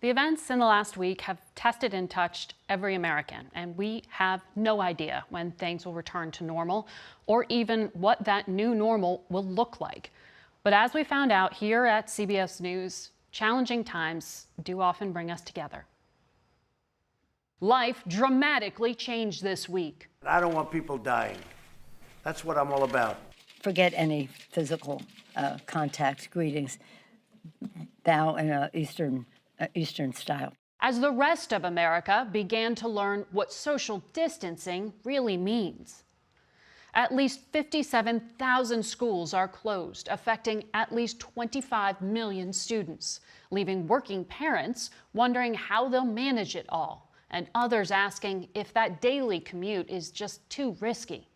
The events in the last week have tested and touched every American, and we have no idea when things will return to normal or even what that new normal will look like. But as we found out here at CBS News, challenging times do often bring us together. Life dramatically changed this week. I don't want people dying. That's what I'm all about. Forget any physical contact, greetings. Bow in an Eastern style. As the rest of America began to learn what social distancing really means. At least 57,000 schools are closed, affecting at least 25 million students, leaving working parents wondering how they'll manage it all, and others asking if that daily commute is just too risky.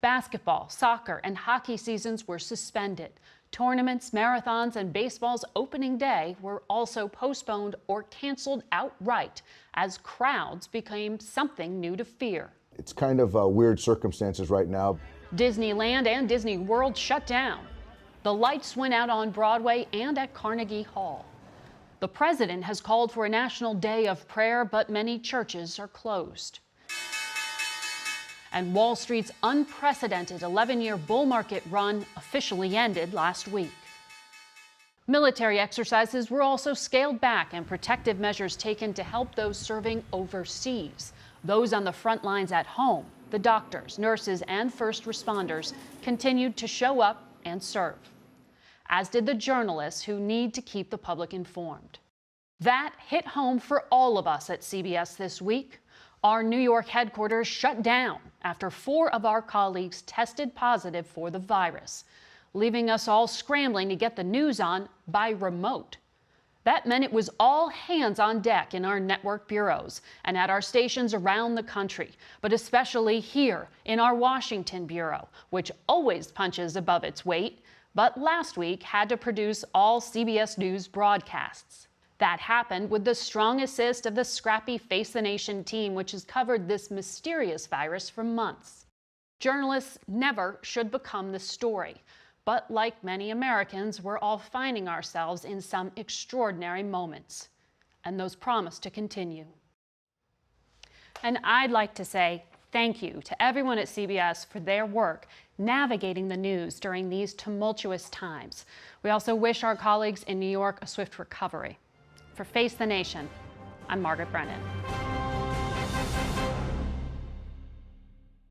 Basketball, soccer, and hockey seasons were suspended. Tournaments, marathons, and baseball's opening day were also postponed or canceled outright as crowds became something new to fear. It's kind of weird circumstances right now. Disneyland and Disney World shut down. The lights went out on Broadway and at Carnegie Hall. The president has called for a national day of prayer, but many churches are closed. And Wall Street's unprecedented 11-year bull market run officially ended last week. Military exercises were also scaled back and protective measures taken to help those serving overseas. Those on the front lines at home, the doctors, nurses, and first responders continued to show up and serve, as did the journalists who need to keep the public informed. That hit home for all of us at CBS this week. Our New York headquarters shut down after 4 of our colleagues tested positive for the virus, leaving us all scrambling to get the news on by remote. That meant it was all hands on deck in our network bureaus and at our stations around the country, but especially here in our Washington bureau, which always punches above its weight, but last week had to produce all CBS News broadcasts. That happened with the strong assist of the scrappy Face the Nation team, which has covered this mysterious virus for months. Journalists never should become the story, but like many Americans, we're all finding ourselves in some extraordinary moments, and those promise to continue. And I'd like to say thank you to everyone at CBS for their work navigating the news during these tumultuous times. We also wish our colleagues in New York a swift recovery. For Face the Nation, I'm Margaret Brennan.